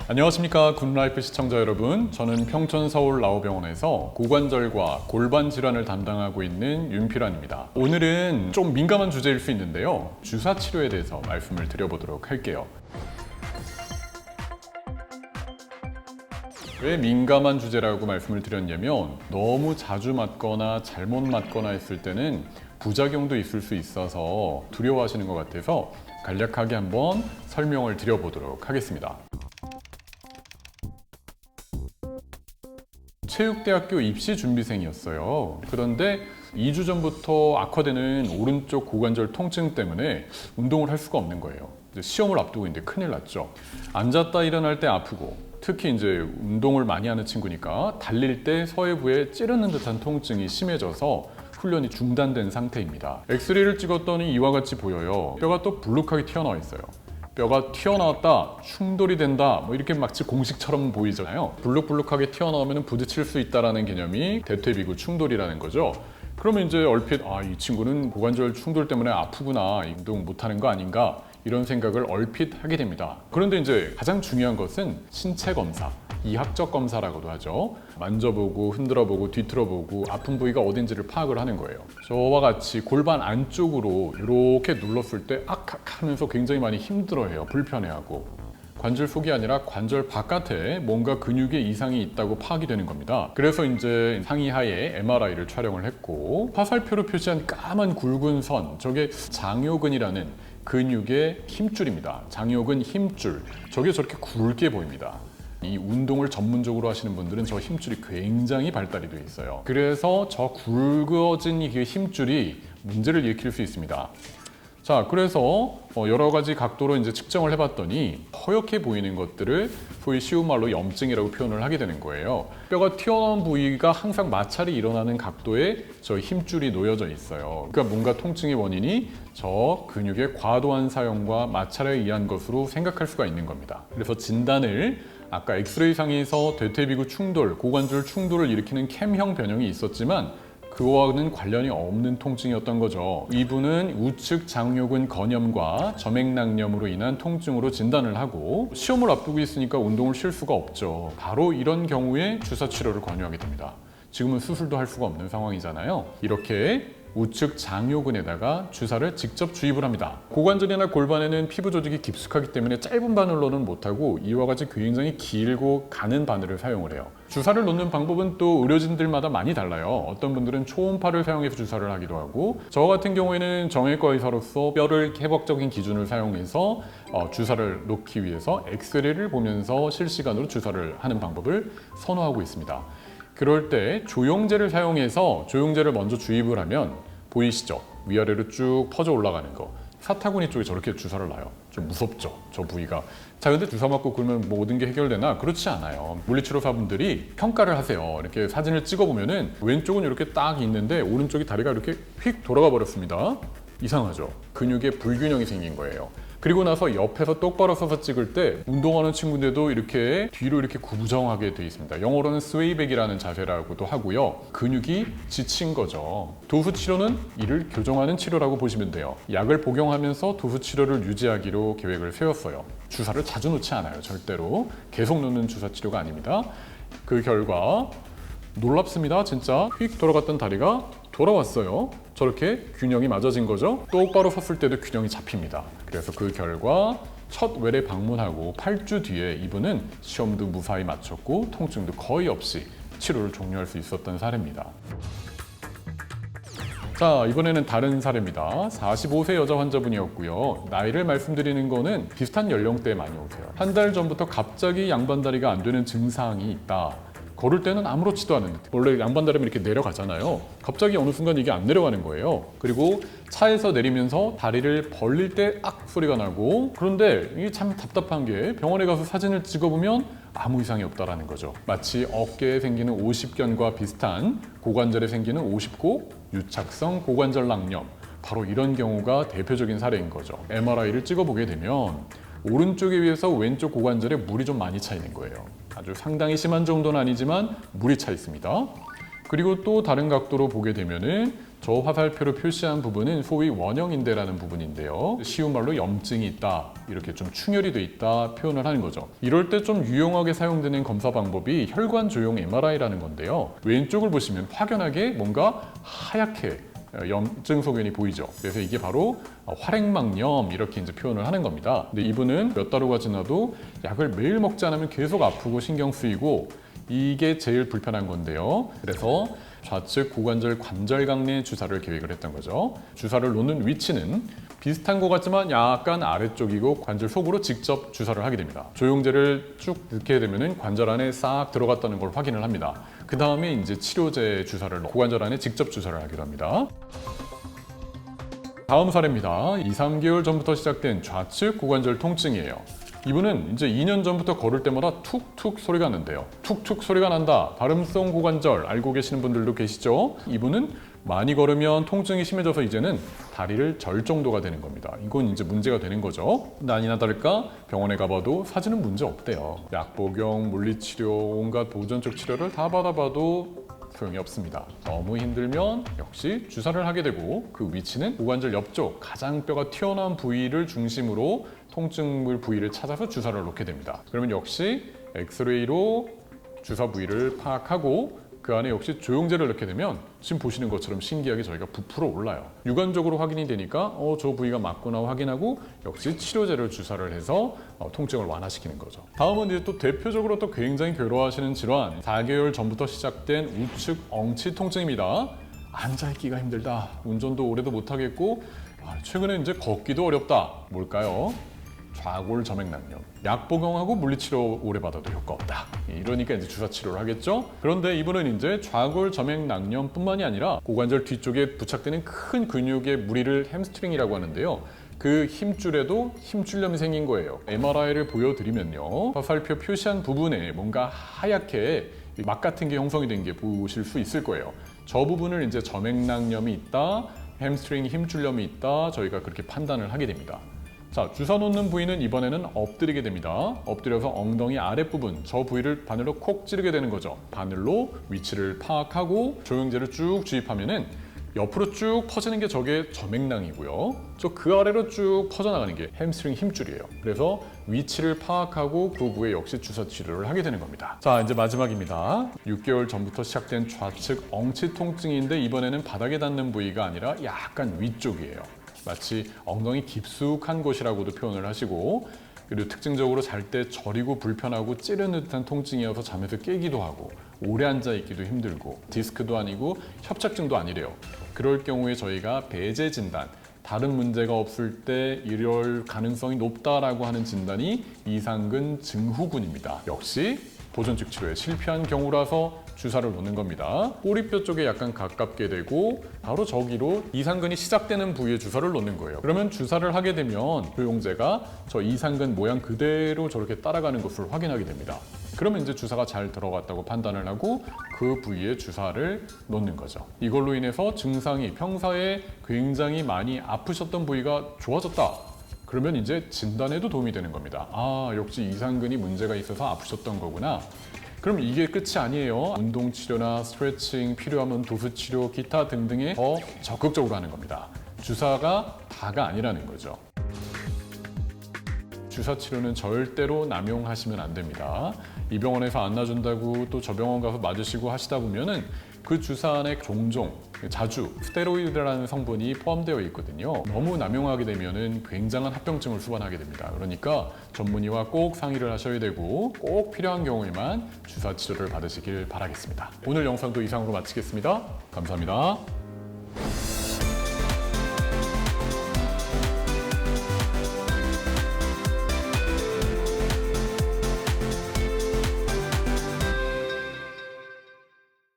안녕하십니까 굿라이프 시청자 여러분, 저는 평촌 서울 라오병원에서 고관절과 골반 질환을 담당하고 있는 윤필환입니다. 오늘은 좀 민감한 주제일 수 있는데요, 주사 치료에 대해서 말씀을 드려보도록 할게요. 왜 민감한 주제라고 말씀을 드렸냐면, 너무 자주 맞거나 잘못 맞거나 했을 때는 부작용도 있을 수 있어서 두려워하시는 것 같아서 간략하게 한번 설명을 드려보도록 하겠습니다. 체육대학교 입시 준비생이었어요. 그런데 2주 전부터 악화되는 오른쪽 고관절 통증 때문에 운동을 할 수가 없는 거예요. 이제 시험을 앞두고 있는데 큰일 났죠. 앉았다 일어날 때 아프고, 특히 이제 운동을 많이 하는 친구니까 달릴 때 서해부에 찌르는 듯한 통증이 심해져서 훈련이 중단된 상태입니다. 엑스레이를 찍었더니 이와 같이 보여요. 뼈가 또 불룩하게 튀어나와 있어요. 뼈가 튀어나왔다, 충돌이 된다, 뭐 이렇게 마치 공식처럼 보이잖아요. 불룩불룩하게 튀어나오면 부딪힐 수 있다는 개념이 대퇴비구 충돌이라는 거죠. 그러면 이제 얼핏 이 친구는 고관절 충돌 때문에 아프구나, 운동 못하는 거 아닌가, 이런 생각을 얼핏 하게 됩니다. 그런데 이제 가장 중요한 것은 신체 검사, 이학적 검사라고도 하죠. 만져보고 흔들어보고 뒤틀어보고 아픈 부위가 어딘지를 파악을 하는 거예요. 저와 같이 골반 안쪽으로 이렇게 눌렀을 때 악악 하면서 굉장히 많이 힘들어해요. 불편해하고. 관절 속이 아니라 관절 바깥에 뭔가 근육에 이상이 있다고 파악이 되는 겁니다. 그래서 이제 상의하에 MRI를 촬영을 했고, 화살표로 표시한 까만 굵은 선, 저게 장요근이라는 근육의 힘줄입니다. 장요근 힘줄. 저게 저렇게 굵게 보입니다. 이 운동을 전문적으로 하시는 분들은 저 힘줄이 굉장히 발달이 되어 있어요. 그래서 저 굵어진 이 힘줄이 문제를 일으킬 수 있습니다. 자, 그래서 여러 가지 각도로 이제 측정을 해봤더니 허옇게 보이는 것들을 소위 쉬운 말로 염증이라고 표현을 하게 되는 거예요. 뼈가 튀어나온 부위가 항상 마찰이 일어나는 각도에 저 힘줄이 놓여져 있어요. 그러니까 뭔가 통증의 원인이 저 근육의 과도한 사용과 마찰에 의한 것으로 생각할 수가 있는 겁니다. 그래서 진단을 아까 엑스레이 상에서 대퇴비구 충돌, 고관절 충돌을 일으키는 캠형 변형이 있었지만 그거와는 관련이 없는 통증이었던 거죠. 이분은 우측 장요근 건염과 점액낭염으로 인한 통증으로 진단을 하고, 시험을 앞두고 있으니까 운동을 쉴 수가 없죠. 바로 이런 경우에 주사 치료를 권유하게 됩니다. 지금은 수술도 할 수가 없는 상황이잖아요. 이렇게 우측 장요근에다가 주사를 직접 주입을 합니다. 고관절이나 골반에는 피부 조직이 깊숙하기 때문에 짧은 바늘로는 못하고 이와 같이 굉장히 길고 가는 바늘을 사용을 해요. 주사를 놓는 방법은 또 의료진들마다 많이 달라요. 어떤 분들은 초음파를 사용해서 주사를 하기도 하고, 저 같은 경우에는 정형외과 의사로서 뼈를 회복적인 기준을 사용해서 주사를 놓기 위해서 엑스레이를 보면서 실시간으로 주사를 하는 방법을 선호하고 있습니다. 그럴 때 조영제를 사용해서 조영제를 먼저 주입을 하면 보이시죠? 위아래로 쭉 퍼져 올라가는 거. 사타구니 쪽에 저렇게 주사를 놔요. 좀 무섭죠, 저 부위가. 자, 근데 주사 맞고 그러면 모든 게 해결되나? 그렇지 않아요. 물리치료사분들이 평가를 하세요. 이렇게 사진을 찍어보면은 왼쪽은 이렇게 딱 있는데 오른쪽이 다리가 이렇게 휙 돌아가 버렸습니다. 이상하죠? 근육에 불균형이 생긴 거예요. 그리고 나서 옆에서 똑바로 서서 찍을 때 운동하는 친구인데도 이렇게 뒤로 이렇게 구부정하게 되어 있습니다. 영어로는 스웨이백이라는 자세라고도 하고요. 근육이 지친 거죠. 도수 치료는 이를 교정하는 치료라고 보시면 돼요. 약을 복용하면서 도수 치료를 유지하기로 계획을 세웠어요. 주사를 자주 놓지 않아요. 절대로. 계속 놓는 주사 치료가 아닙니다. 그 결과 놀랍습니다. 진짜 휙 돌아갔던 다리가 돌아왔어요. 저렇게 균형이 맞아진 거죠. 똑바로 섰을 때도 균형이 잡힙니다. 그래서 그 결과 첫 외래 방문하고 8주 뒤에 이분은 시험도 무사히 마쳤고 통증도 거의 없이 치료를 종료할 수 있었던 사례입니다. 자, 이번에는 다른 사례입니다. 45세 여자 환자분이었고요. 나이를 말씀드리는 거는 비슷한 연령대에 많이 오세요. 한 달 전부터 갑자기 양반다리가 안 되는 증상이 있다. 걸을 때는 아무렇지도 않은데, 원래 양반다리면 이렇게 내려가잖아요. 갑자기 어느 순간 이게 안 내려가는 거예요. 그리고 차에서 내리면서 다리를 벌릴 때 악 소리가 나고, 그런데 이게 참 답답한 게 병원에 가서 사진을 찍어보면 아무 이상이 없다라는 거죠. 마치 어깨에 생기는 오십견과 비슷한 고관절에 생기는 오십고 유착성 고관절 낭염, 바로 이런 경우가 대표적인 사례인 거죠. MRI를 찍어보게 되면 오른쪽에 비해서 왼쪽 고관절에 물이 좀 많이 차 있는 거예요. 아주 상당히 심한 정도는 아니지만 물이 차 있습니다. 그리고 또 다른 각도로 보게 되면은 저 화살표로 표시한 부분은 소위 원형인대라는 부분인데요. 쉬운 말로 염증이 있다, 이렇게 좀 충혈이 돼 있다 표현을 하는 거죠. 이럴 때 좀 유용하게 사용되는 검사 방법이 혈관 조형 MRI라는 건데요. 왼쪽을 보시면 확연하게 뭔가 하얗게 염증 소견이 보이죠. 그래서 이게 바로 활액막염 이렇게 이제 표현을 하는 겁니다. 근데 이분은 몇 달 후가 지나도 약을 매일 먹지 않으면 계속 아프고 신경 쓰이고 이게 제일 불편한 건데요. 그래서 좌측 고관절 관절강 내 주사를 계획을 했던 거죠. 주사를 놓는 위치는 비슷한 것 같지만 약간 아래쪽이고 관절 속으로 직접 주사를 하게 됩니다. 조영제를 쭉 넣게 되면 관절 안에 싹 들어갔다는 걸 확인을 합니다. 그 다음에 이제 치료제 주사를 고관절 안에 직접 주사를 하기로 합니다. 다음 사례입니다. 2, 3개월 전부터 시작된 좌측 고관절 통증이에요. 이분은 이제 2년 전부터 걸을 때마다 툭툭 소리가 나는데요. 툭툭 소리가 난다. 발음성 고관절 알고 계시는 분들도 계시죠? 이분은 많이 걸으면 통증이 심해져서 이제는 다리를 절 정도가 되는 겁니다. 이건 이제 문제가 되는 거죠. 아니나 다를까 병원에 가봐도 사진은 문제 없대요. 약 복용, 물리치료, 온갖 보존적 치료를 다 받아봐도 소용이 없습니다. 너무 힘들면 역시 주사를 하게 되고 그 위치는 고관절 옆쪽 가장 뼈가 튀어나온 부위를 중심으로 통증물 부위를 찾아서 주사를 놓게 됩니다. 그러면 역시 엑스레이로 주사 부위를 파악하고 그 안에 역시 조영제를 넣게 되면 지금 보시는 것처럼 신기하게 저희가 부풀어 올라요. 육안적으로 확인이 되니까 저 부위가 맞구나 확인하고 역시 치료제를 주사를 해서 통증을 완화시키는 거죠. 다음은 이제 또 대표적으로 또 굉장히 괴로워하시는 질환, 4개월 전부터 시작된 우측 엉치 통증입니다. 앉아있기가 힘들다, 운전도 오래도 못하겠고 최근에 이제 걷기도 어렵다. 뭘까요? 좌골 점액낭염. 약 복용하고 물리치료 오래 받아도 효과 없다. 이러니까 이제 주사 치료를 하겠죠. 그런데 이분은 이제 좌골 점액낭염뿐만이 아니라 고관절 뒤쪽에 부착되는 큰 근육의 무리를 햄스트링이라고 하는데요. 그 힘줄에도 힘줄염이 생긴 거예요. MRI를 보여드리면요. 화살표 표시한 부분에 뭔가 하얗게 막 같은 게 형성이 된 게 보실 수 있을 거예요. 저 부분을 이제 점액낭염이 있다, 햄스트링 힘줄염이 있다, 저희가 그렇게 판단을 하게 됩니다. 자, 주사 놓는 부위는 이번에는 엎드리게 됩니다. 엎드려서 엉덩이 아랫부분, 저 부위를 바늘로 콕 찌르게 되는 거죠. 바늘로 위치를 파악하고 조영제를 쭉 주입하면은 옆으로 쭉 퍼지는 게 저게 점액낭이고요. 저 그 아래로 쭉 퍼져나가는 게 햄스트링 힘줄이에요. 그래서 위치를 파악하고 그 부위에 역시 주사 치료를 하게 되는 겁니다. 자, 이제 마지막입니다. 6개월 전부터 시작된 좌측 엉치 통증인데 이번에는 바닥에 닿는 부위가 아니라 약간 위쪽이에요. 마치 엉덩이 깊숙한 곳이라고도 표현을 하시고, 그리고 특징적으로 잘 때 저리고 불편하고 찌르는 듯한 통증이어서 잠에서 깨기도 하고 오래 앉아있기도 힘들고 디스크도 아니고 협착증도 아니래요. 그럴 경우에 저희가 배제 진단, 다른 문제가 없을 때 이럴 가능성이 높다라고 하는 진단이 이상근 증후군입니다. 역시 보존적 치료에 실패한 경우라서 주사를 놓는 겁니다. 꼬리뼈 쪽에 약간 가깝게 되고 바로 저기로 이상근이 시작되는 부위에 주사를 놓는 거예요. 그러면 주사를 하게 되면 조영제가 저 이상근 모양 그대로 저렇게 따라가는 것을 확인하게 됩니다. 그러면 이제 주사가 잘 들어갔다고 판단을 하고 그 부위에 주사를 놓는 거죠. 이걸로 인해서 증상이 평소에 굉장히 많이 아프셨던 부위가 좋아졌다. 그러면 이제 진단에도 도움이 되는 겁니다. 아, 역시 이상근이 문제가 있어서 아프셨던 거구나. 그럼 이게 끝이 아니에요. 운동치료나 스트레칭, 필요하면 도수치료, 기타 등등에 더 적극적으로 하는 겁니다. 주사가 다가 아니라는 거죠. 주사 치료는 절대로 남용하시면 안 됩니다. 이 병원에서 안 놔준다고 또 저 병원 가서 맞으시고 하시다 보면은 그 주사 안에 종종, 자주 스테로이드라는 성분이 포함되어 있거든요. 너무 남용하게 되면은 굉장한 합병증을 수반하게 됩니다. 그러니까 전문의와 꼭 상의를 하셔야 되고 꼭 필요한 경우에만 주사 치료를 받으시길 바라겠습니다. 오늘 영상도 이상으로 마치겠습니다. 감사합니다.